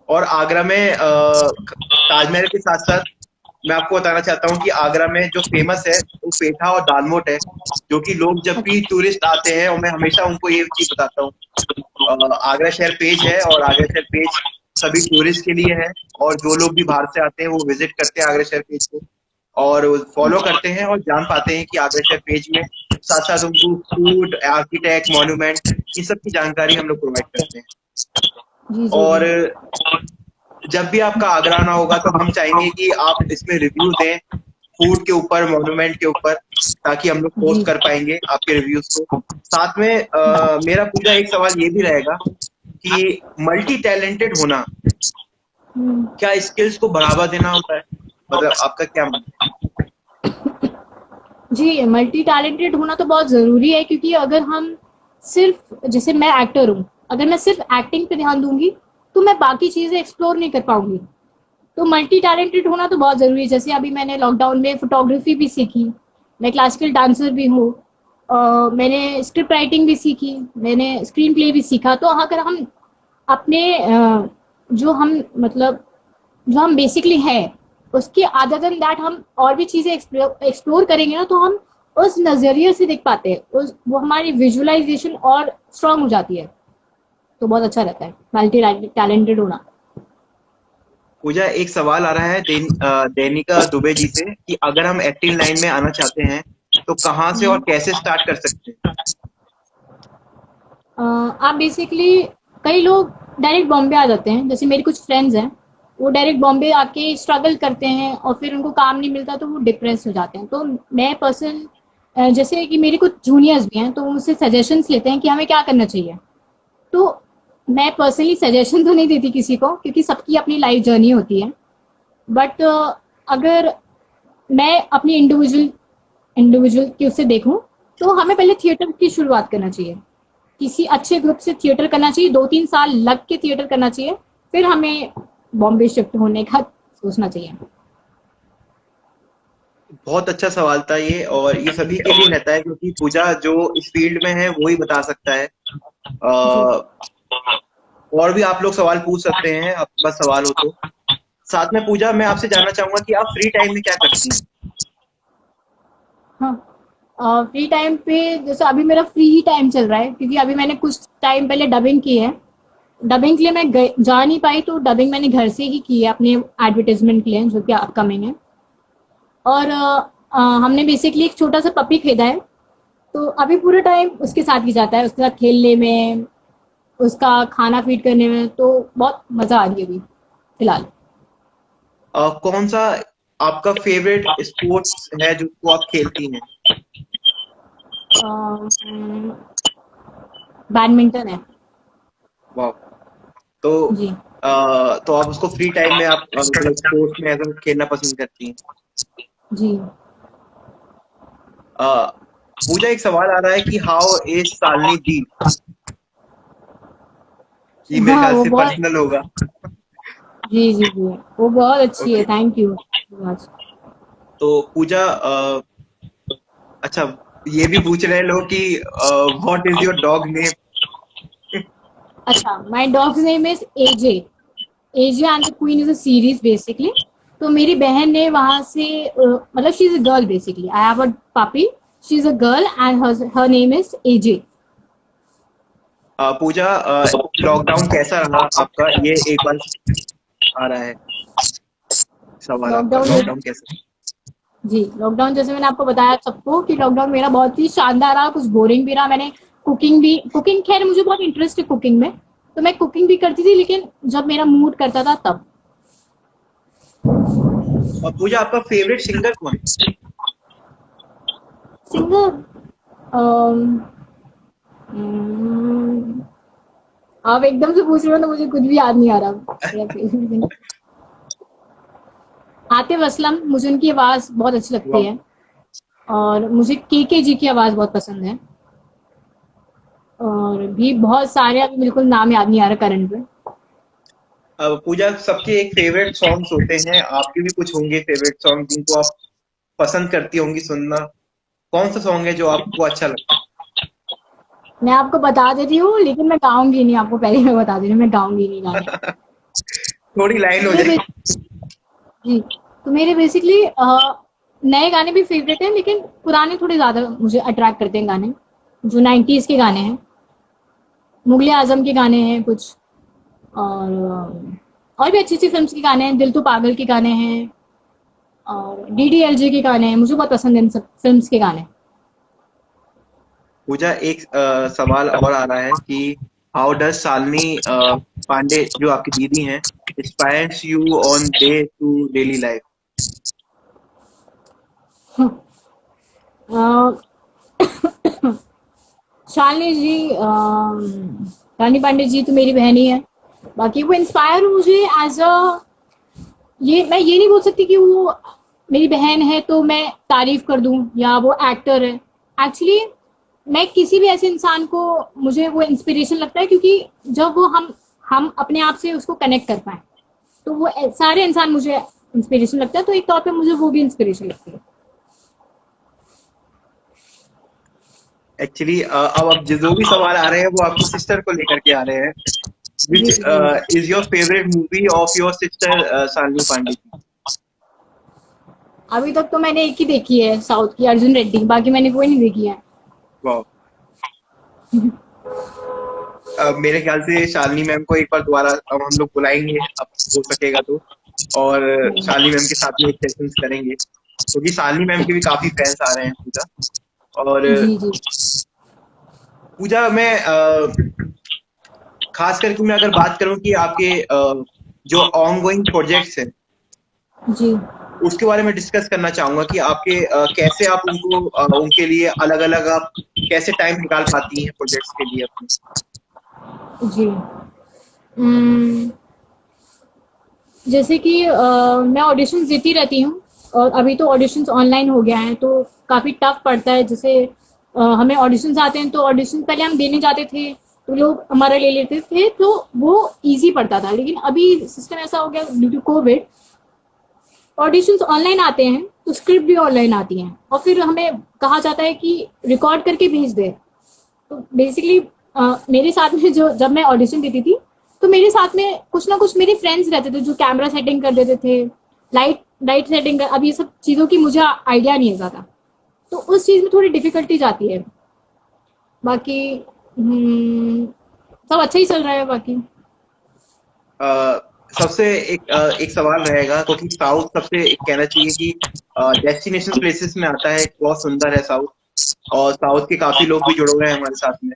S1: और आगरा में ताजमहल के साथ साथ मैं आपको बताना चाहता हूँ कि आगरा में जो फेमस है वो पेठा और दालमोट है, जो कि लोग जब भी टूरिस्ट आते हैं और मैं हमेशा उनको ये चीज बताता हूँ। आगरा शहर पेज है और आगरा शहर पेज सभी टूरिस्ट के लिए है, और जो लोग भी बाहर से आते हैं वो विजिट करते हैं आगरा शहर पेज को और फॉलो करते हैं और जान पाते हैं कि आगरा शहर पेज में साथ साथ उनको फूड, आर्किटेक्ट, मॉन्यूमेंट, इन सब की जानकारी हम लोग प्रोवाइड करते हैं।
S2: जी जी जी।
S1: और जब भी आपका आगरा आना होगा तो हम चाहेंगे कि आप इसमें रिव्यू दें, फूड के ऊपर, मॉन्यूमेंट के ऊपर, ताकि हम लोग पोस्ट
S2: जी।
S1: कर पाएंगे आपके रिव्यूज को। साथ में मेरा पूजा एक सवाल ये भी रहेगा कि मल्टी टैलेंटेड होना
S2: हम्म,
S1: क्या स्किल्स को बढ़ावा देना होता है? मतलब आपका क्या मानना
S2: जी, मल्टी टैलेंटेड होना तो बहुत ज़रूरी है, क्योंकि अगर हम सिर्फ, जैसे मैं एक्टर हूँ, अगर मैं सिर्फ एक्टिंग पे ध्यान दूंगी तो मैं बाकी चीज़ें एक्सप्लोर नहीं कर पाऊंगी। तो मल्टी टैलेंटेड होना तो बहुत ज़रूरी है। जैसे अभी मैंने लॉकडाउन में फोटोग्राफी भी सीखी, मैं क्लासिकल डांसर भी हूँ, मैंने स्क्रिप्ट राइटिंग भी सीखी, मैंने स्क्रीन प्ले भी सीखा। तो अगर हम अपने जो हम मतलब जो हम बेसिकली है उसके अदर देन दैट हम और भी चीज़ें एक्सप्लोर करेंगे ना, तो हम उस नज़रिए से देख पाते हैं, उस वो हमारी विजुअलाइजेशन और स्ट्रांग हो जाती है। तो बहुत अच्छा रहता है मल्टी टैलेंटेड होना।
S1: पूजा? एक सवाल आ रहा है दैनिका दुबे जी से कि अगर हम एक्टिंग लाइन में आना चाहते हैं तो कहाँ से और कैसे स्टार्ट कर सकते हैं?
S2: आप बेसिकली, कई लोग डायरेक्ट बॉम्बे आ जाते हैं, जैसे मेरे कुछ फ्रेंड्स हैं, वो डायरेक्ट बॉम्बे आके स्ट्रगल करते हैं और फिर उनको काम नहीं मिलता तो वो डिप्रेस हो जाते हैं। तो मैं पर्सन, जैसे कि मेरे कुछ जूनियर्स भी हैं, तो वो मुझसे सजेशंस लेते हैं कि हमें क्या करना चाहिए। तो मैं पर्सनली सजेशन तो नहीं देती किसी को, क्योंकि सबकी अपनी लाइफ जर्नी होती है। बट अगर मैं अपनी इंडिविजुअल इंडिविजुअल की उससे देखूं, तो हमें पहले थिएटर की शुरुआत करना चाहिए, किसी अच्छे ग्रुप से थिएटर करना चाहिए, 2-3 साल लग के थिएटर करना चाहिए, फिर हमें बॉम्बे शिफ्ट होने का सोचना चाहिए।
S1: बहुत अच्छा सवाल था ये, और ये सभी के लिए रहता है क्योंकि पूजा जो इस फील्ड में है वो ही बता सकता है।
S2: जी।
S1: अ, और भी आप लोग सवाल पूछ सकते हैं, आपके पास सवाल हो तो। साथ में पूजा, मैं आपसे जानना चाहूंगा कि आप फ्री टाइम में क्या करती हैं?
S2: हाँ, फ्री टाइम पे जैसे अभी मेरा फ्री टाइम चल रहा है क्योंकि अभी मैंने कुछ टाइम पहले डबिंग की है। डबिंग के लिए मैं जा नहीं पाई, तो डबिंग मैंने घर से ही की है अपने एडवर्टाइजमेंट के लिए जो कि अपकमिंग है। और हमने बेसिकली एक छोटा सा पपी खरीदा है, तो अभी पूरा टाइम उसके साथ ही जाता है, उसके साथ खेलने में, उसका खाना फीड करने में, तो बहुत मजा आ रही है अभी फिलहाल।
S1: कौन सा आपका फेवरेट स्पोर्ट्स है जिसको आप खेलती हैं?
S2: बैडमिंटन है।
S1: वाह। तो
S2: जी।
S1: तो आप उसको फ्री टाइम में आप मतलब स्पोर्ट्स में ऐसा खेलना पसंद करती हैं?
S2: जी।
S1: अ, पूजा, एक सवाल आ रहा है कि हाउ इज शालिनी दी? ये मेरे
S2: हाँ,
S1: ख्याल
S2: वो
S1: से
S2: बहुत,
S1: पर्सनल होगा।
S2: जी जी जी, वो बहुत अच्छी है,
S1: ओके।
S2: Thank you much.
S1: तो पूजा, अच्छा, ये भी पूछ रहे हैं लोग कि what is your dog name?
S2: अच्छा, my dog's name is AJ. AJ and the queen is a series basically. तो मेरी बहन ने वहां से मतलब she is a girl basically, I have a puppy, she is a girl and her name is AJ.
S1: Pooja, lockdown कैसा रहा आपका? ये एक बार आ रहा है सवाल आपका,
S2: लॉकडाउन,
S1: लॉकडाउन कैसा?
S2: जी, लॉकडाउन जैसे मैंने आपको बताया सबको कि लॉकडाउन मेरा बहुत ही शानदार रहा, कुछ बोरिंग भी रहा। मैंने कुकिंग, खैर मुझे बहुत इंटरेस्ट है कुकिंग में, तो मैं कुकिंग भी करती थी, लेकिन जब मेरा मूड करता था तब।
S1: और पूजा, आपका फेवरेट सिंगर कौन है?
S2: सिंगर, आप एकदम से पूछ रहे हो तो मुझे कुछ भी याद नहीं आ रहा मेरा favorite singer। आतिफ असलम, मुझे उनकी आवाज बहुत अच्छी लगती
S1: वाह।
S2: है। और मुझे के जी की आवाज बहुत पसंद है। और भी बहुत सारे, अभी बिल्कुल नाम याद नहीं आ रहा करंट में।
S1: अब पूजा, सबके एक फेवरेट सॉन्ग्स होते हैं, आपके भी कुछ होंगे फेवरेट सॉन्ग जिनको आप पसंद करती होंगी सुनना। कौन सा सॉन्ग है जो आपको अच्छा लगता है?
S2: मैं आपको बता देती हूँ, लेकिन मैं गाऊंगी नहीं, आपको पहले मैं बता दे रही हूँ, मैं गाऊंगी नहीं गाने।
S1: थोड़ी लाइन हो
S2: मेरे
S1: जाए।
S2: जी, तो मेरे बेसिकली नए गाने भी फेवरेट हैं, लेकिन पुराने थोड़े ज्यादा मुझे अट्रैक्ट करते हैं गाने, जो 90s के गाने हैं। मुगले आजम के गाने हैं कुछ, और भी अच्छी अच्छी फिल्म्स के गाने हैं, दिल तो पागल के गाने हैं, और डीडीएलजे के गाने हैं, मुझे बहुत पसंद है इन सब फिल्म्स के गाने।
S1: पूजा, एक सवाल और आ रहा है कि हाउ डज शालिनी पांडे, जो आपकी दीदी हैं, inspires you on day to daily life?
S2: Shalini ji, Rani Pandey ji तो मेरी बहन ही है। बाकी वो इंस्पायर मुझे एज अ, ये मैं ये नहीं बोल सकती कि वो मेरी बहन है तो मैं तारीफ कर दूं या वो एक्टर है। एक्चुअली मैं किसी भी ऐसे इंसान को, मुझे वो इंस्पिरेशन लगता है क्योंकि जब वो हम अपने आप से उसको कनेक्ट कर पाए, तो वो सारे इंसान मुझे इंस्पिरेशन लगता है, तो एक तौर पे मुझे वो भी इंस्पिरेशन लगती है।
S1: एक्चुअली अब जो भी सवाल आ रहे हैं वो आपकी सिस्टर को लेकर के आ रहे हैं। विच
S2: जी जी।
S1: Is your favourite movie of your sister Shalini Pandey की?
S2: अभी तक तो मैंने एक ही देखी है साउथ की, अर्जुन रेड्डी, बाकी मैंने कोई नहीं देखी है।
S1: वाह। मेरे ख्याल से शालिनी मैम को एक बार दोबारा अब हम लोग बुलाएंगे, अब हो सकेगा तो। और शालिनी मैम के साथ में एक सेशंस करेंगे, क्योंकि शालिनी मैम के भी काफी फैंस आ रहे हैं पूजा। और
S2: जी जी।
S1: पूजा, मैं खास करके मैं अगर बात करूं कि आपके जो ऑनगोइंग प्रोजेक्ट्स हैं
S2: जी।
S1: उसके बारे में डिस्कस करना चाहूंगा कि आपके कैसे आप उनको उनके लिए अलग अलग आप कैसे टाइम निकाल पाती हैं प्रोजेक्ट्स के लिए अपने?
S2: जी। हम्म, जैसे कि मैं ऑडिशंस देती रहती हूँ, और अभी तो ऑडिशंस ऑनलाइन हो गया है तो काफ़ी टफ पड़ता है। जैसे हमें ऑडिशंस आते हैं, तो ऑडिशन पहले हम देने जाते थे तो लोग हमारा ले लेते थे, तो वो इजी पड़ता था, लेकिन अभी सिस्टम ऐसा हो गया due to COVID auditions online आते हैं तो स्क्रिप्ट भी ऑनलाइन आती हैं और फिर हमें कहा जाता है कि रिकॉर्ड करके भेज दे। तो बेसिकली मेरे साथ में जो जब मैं ऑडिशन देती थी तो मेरे साथ में कुछ ना कुछ मेरे फ्रेंड्स रहते थे जो कैमरा सेटिंग कर देते थे, लाइट लाइट सेटिंग कर, अब ये सब चीज़ों की मुझे आइडिया नहीं है ज़्यादा, तो उस चीज़ में थोड़ी डिफिकल्टी जाती है। बाकी सब अच्छा ही चल रहा है बाकी।
S1: अ, सबसे एक सवाल रहेगा, क्योंकि साउथ सबसे एक कहना चाहिए कि डेस्टिनेशन प्लेसेस में आता है, बहुत सुंदर है साउथ, और साउथ के काफी लोग भी जुड़े हुए हैं हमारे साथ में।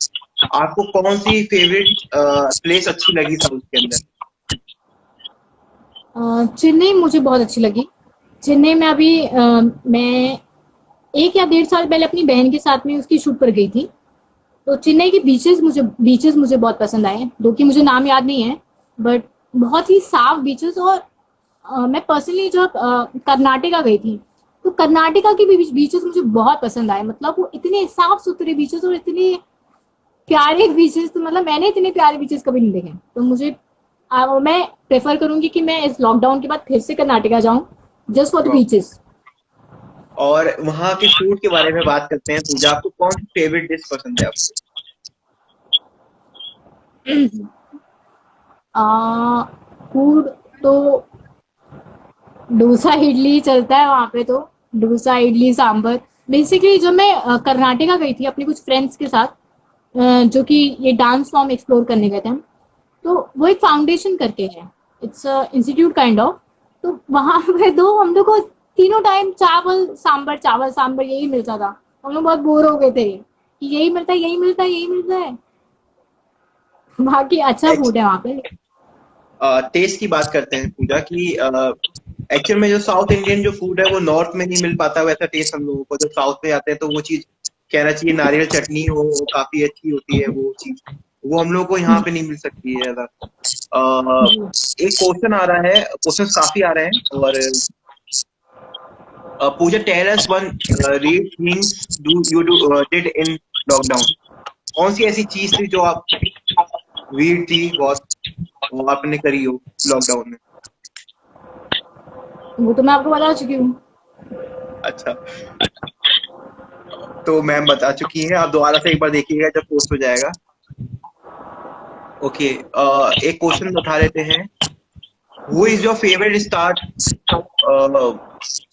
S1: आपको कौन सी फेवरेट प्लेस अच्छी लगी साउथ के अंदर?
S2: चेन्नई मुझे बहुत अच्छी लगी। चेन्नई में अभी मैं 1 या 1.5 साल पहले अपनी बहन के साथ में उसकी शूट पर गई थी। तो चेन्नई के बीचेस मुझे बहुत पसंद आए, जो कि मुझे नाम याद नहीं है, बट बहुत ही साफ बीचेस। और मैं पर्सनली जब कर्नाटका गई थी तो कर्नाटका के भी बीचेस मुझे बहुत पसंद आए। मतलब वो इतने साफ सुथरे बीचेस और इतने प्यारे बीचेस, तो मतलब मैंने इतने प्यारे बीचेस कभी नहीं देखे। तो मैं प्रेफर करूंगी कि मैं इस लॉकडाउन के बाद फिर से कर्नाटका जाऊं, जस्ट फॉर द
S1: वाह।
S2: बीचेस।
S1: और वहाँ के फूड के बारे में बात करते हैं, पूजा आपको कौन सी फेवरेट डिश पसंद है आपको?
S2: फूड तो डोसा इडली चलता है वहाँ पे। तो डोसा इडली सांभर। बेसिकली जब मैं कर्नाटका गई थी अपने कुछ फ्रेंड्स के साथ, जो कि ये डांस फॉर्म एक्सप्लोर करने गए थे हम, तो वो एक फाउंडेशन करके है, इट्स इंस्टीट्यूट काइंड ऑफ। तो वहां पे दो हम लोग को तीनों टाइम चावल सांबर यही मिलता था। हम लोग बहुत बोर हो गए थे कि यही मिलता है यही मिलता है यही मिलता है। बाकी अच्छा फूड है वहाँ पे।
S1: टेस्ट की बात करते हैं पूजा की, एक्चुअल में जो साउथ इंडियन जो फूड है वो नॉर्थ में नहीं मिल पाता वैसा टेस्ट हम लोगों को। जब साउथ में जाते हैं तो वो चीज कहना चाहिए, नारियल चटनी हो वो काफी अच्छी होती है वो चीज, वो हम लोगों को यहाँ पे नहीं मिल सकती है ज्यादा।
S2: जी।
S1: एक क्वेश्चन आ रहा है, क्वेश्चंस काफी आ रहे हैं, और Pooja tell us one read things do you do did in lockdown. कौन सी ऐसी चीज थी जो आप वीड थी बहुत, वो आपने करी हो लॉकडाउन में?
S2: वो तो मैं आपको बता चुकी हूँ।
S1: अच्छा, तो मैम बता चुकी हैं, आप दोबारा से एक बार देखिएगा जब पोस्ट हो जाएगा। ओके, एक क्वेश्चन उठा लेते हैं। Who is your favourite star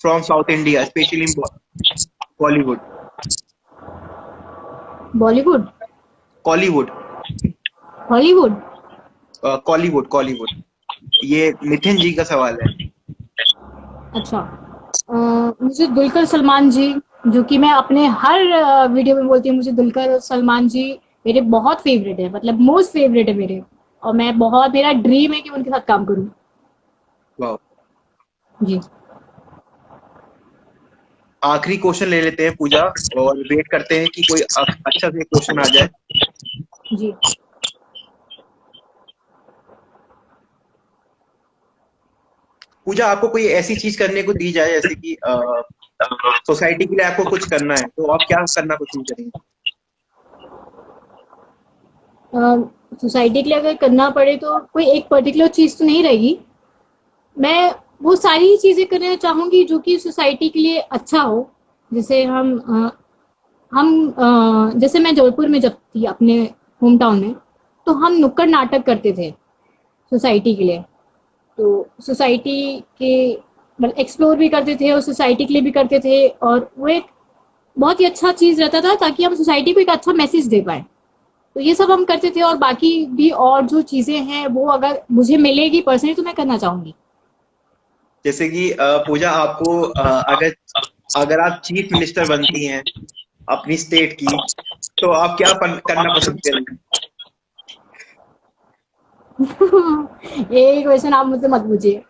S1: from south India, specially in Bollywood?
S2: Bollywood?
S1: Kollywood.
S2: Hollywood?
S1: Kollywood, Kollywood. ये नितिन जी का सवाल है।
S2: अच्छा। मुझे दुलकर सलमान जी, जो कि मैं अपने हर वीडियो में बोलती हूँ, मुझे दुलकर और सलमान जी मेरे बहुत फेवरेट है, मतलब मोस्ट फेवरेट है मेरे। और मेरा ड्रीम है कि उनके साथ काम करूँ।
S1: वाह।
S2: जी।
S1: आखिरी क्वेश्चन ले लेते हैं पूजा, और वेट करते हैं कि कोई अच्छा से क्वेश्चन आ जाए।
S2: जी।
S1: पूजा, आपको कोई ऐसी चीज करने को दी जाए, जैसे कि सोसाइटी के लिए आपको कुछ करना है, तो आप क्या करना पसंद करेंगे?
S2: सोसाइटी के लिए अगर करना पड़े तो कोई एक पर्टिकुलर चीज़ तो नहीं रहेगी। मैं वो सारी चीज़ें करना चाहूँगी जो कि सोसाइटी के लिए अच्छा हो। जैसे जैसे मैं जबलपुर में जब थी अपने होम टाउन में, तो हम नुक्कड़ नाटक करते थे सोसाइटी के लिए। तो सोसाइटी के मतलब एक्सप्लोर भी करते थे और सोसाइटी के लिए भी करते थे, और वो एक बहुत ही अच्छा चीज़ रहता था ताकि हम सोसाइटी को एक अच्छा मैसेज दे पाए। तो ये सब हम करते थे, और बाकी भी और जो चीज़ें हैं वो अगर मुझे मिलेगी पर्सनली तो मैं करना चाहूँगी।
S1: जैसे कि पूजा, आपको अगर अगर आप चीफ मिनिस्टर बनती हैं अपनी स्टेट की, तो आप क्या करना पसंद करेंगे?
S2: ये क्वेश्चन आप मुझसे मत पूछिए।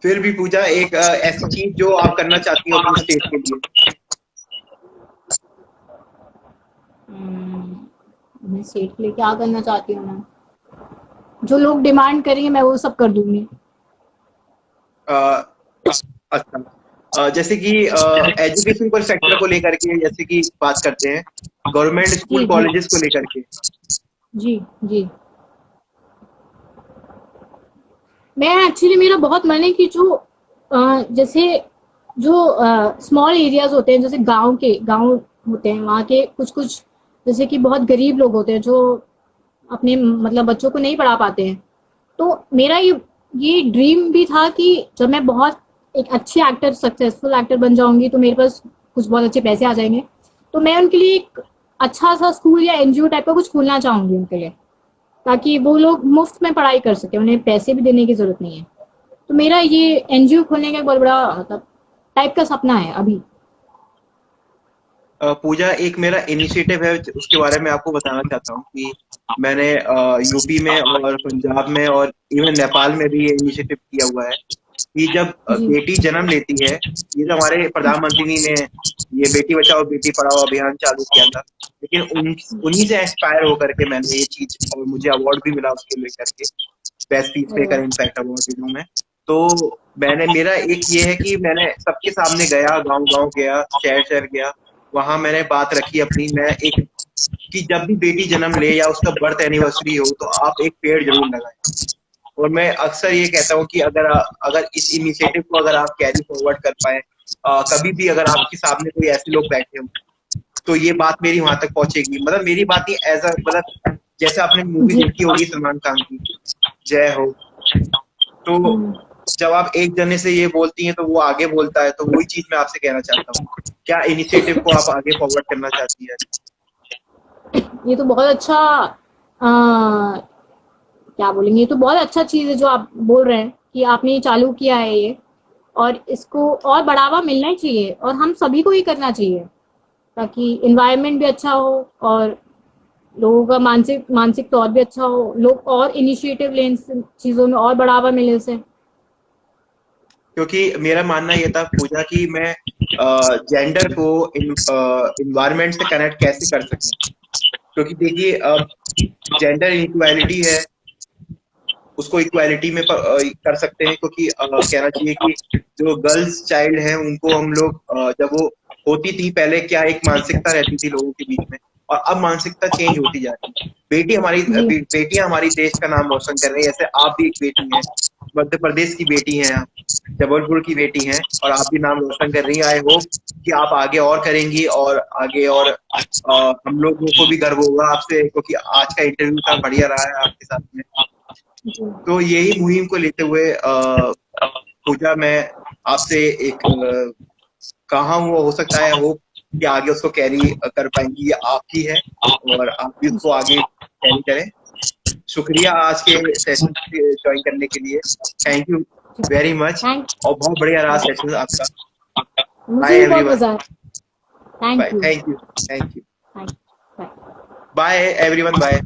S1: फिर भी पूजा, एक ऐसी चीज जो आप करना चाहती हो अपनी स्टेट के लिए।
S2: मैं स्टेट के लिए क्या करना चाहती हूँ मैं, जो लोग डिमांड करेंगे मैं वो सब कर दूंगी।
S1: अ, अच्छा, जैसे कि एजुकेशन को सेक्टर को लेकर के, जैसे कि बात करते हैं गवर्नमेंट स्कूल
S2: जी जी।
S1: कॉलेजेस को लेकर के।
S2: जी जी। मैं एक्चुअली मेरा बहुत मन है कि जो जैसे जो स्मॉल एरियाज होते हैं, जैसे गांव होते हैं, वहाँ के कुछ कुछ जैसे कि बहुत गरीब लोग होते हैं जो अपने मतलब बच्चों को नहीं पढ़ा पाते हैं। तो मेरा ये ड्रीम भी था कि जब मैं बहुत एक अच्छी एक्टर, सक्सेसफुल एक्टर बन जाऊंगी, तो मेरे पास कुछ बहुत अच्छे पैसे आ जाएंगे, तो मैं उनके लिए एक अच्छा सा स्कूल या एनजीओ टाइप का कुछ खोलना चाहूंगी उनके लिए, ताकि वो लोग मुफ्त में पढ़ाई कर सके, उन्हें पैसे भी देने की जरूरत नहीं है। तो मेरा ये एनजीओ खोलने का एक बहुत बड़ा मतलब टाइप का सपना है अभी।
S1: पूजा, एक मेरा इनिशिएटिव है उसके बारे में आपको बताना चाहता हूँ कि मैंने यूपी में और पंजाब में और इवन नेपाल में भी ये इनिशिएटिव किया हुआ है कि जब
S2: जी।
S1: बेटी जन्म लेती है, ये तो हमारे प्रधानमंत्री ने ये बेटी बचाओ बेटी पढ़ाओ अभियान चालू किया था, लेकिन उन्हीं से इंस्पायर होकर के मैंने ये चीज, और मुझे अवार्ड भी मिला उसके लेकर के, बेस्ट पीस
S2: अरे
S1: मेकर
S2: वाह।
S1: इम्पैक्ट अवार्ड भी हूँ मैं। तो मैंने, मेरा एक ये है कि मैंने सबके सामने गया, गांव गांव गया, शहर शहर गया, वहां मैंने बात रखी अपनी, मैं एक, कि जब भी बेटी जन्म ले या उसका बर्थ एनिवर्सरी हो तो आप एक पेड़ जरूर लगाएं। और मैं अक्सर ये कहता हूँ कि अगर अगर इस इनिशिएटिव को अगर आप कैरी फॉरवर्ड कर पाए, कभी भी अगर आपके सामने कोई ऐसे लोग बैठे हो, तो ये बात मेरी वहां तक पहुंचेगी। मतलब मेरी बात ही एज अ, मतलब जैसे आपने मूवी
S2: जी।
S1: देखी होगी सलमान खान की, जय हो, तो
S2: हम्म।
S1: जब आप एक जने से ये बोलती हैं तो वो आगे बोलता है, तो वही चीज मैं आपसे कहना चाहता हूँ। क्या इनिशिएटिव को आप आगे फॉरवर्ड करना चाहती है?
S2: ये तो बहुत अच्छा क्या बोलेंगे, ये तो बहुत अच्छा चीज है जो आप बोल रहे हैं कि आपने ये चालू किया है ये, और इसको और बढ़ावा मिलना ही चाहिए और हम सभी को ही करना चाहिए, ताकि इन्वायरमेंट भी अच्छा हो और लोगों का मानसिक मानसिक तौर भी अच्छा हो, लोग और इनिशिएटिव लें इन चीजों में और बढ़ावा मिले उसे।
S1: क्योंकि मेरा मानना ये था पूजा कि मैं जेंडर को इन्वायरमेंट से कनेक्ट कैसे कर सकें। क्योंकि देखिए, अब जेंडर इक्वालिटी है, उसको इक्वालिटी में कर सकते हैं, क्योंकि कहना चाहिए कि जो गर्ल्स चाइल्ड हैं उनको हम लोग, जब वो होती थी पहले, क्या एक मानसिकता रहती थी लोगों के बीच में, और अब मानसिकता चेंज होती जा रही है।
S2: जी।
S1: बेटियां हमारी देश का नाम रोशन कर रही है। जैसे आप भी एक बेटी हैं, मध्य प्रदेश की बेटी हैं आप, जबलपुर की बेटी हैं, और आप भी नाम रोशन कर रही हैं। आई होप कि आप आगे और करेंगी, और आगे और हम लोगों को भी गर्व होगा आपसे, क्योंकि आज का इंटरव्यू इतना बढ़िया रहा है आपके साथ में।
S2: जी।
S1: तो यही मुहिम को लेते हुए पूजा, मैं आपसे एक कहा हूँ, हो सकता है हो कि आगे उसको कैरी कर पाएंगी, ये आपकी है, और आप भी उसको आगे कैरी करें। शुक्रिया आज के सेशन ज्वाइन करने के लिए। Thank you very much,
S2: thank
S1: और बहुत बढ़िया रहा सेशन आपका।
S2: मुझे
S1: बाय
S2: भी बहुत
S1: एवरीवन।
S2: मजा आया।
S1: Bye,
S2: thank you.
S1: Thank you, thank you.
S2: Thank. Bye.
S1: Bye everyone, bye.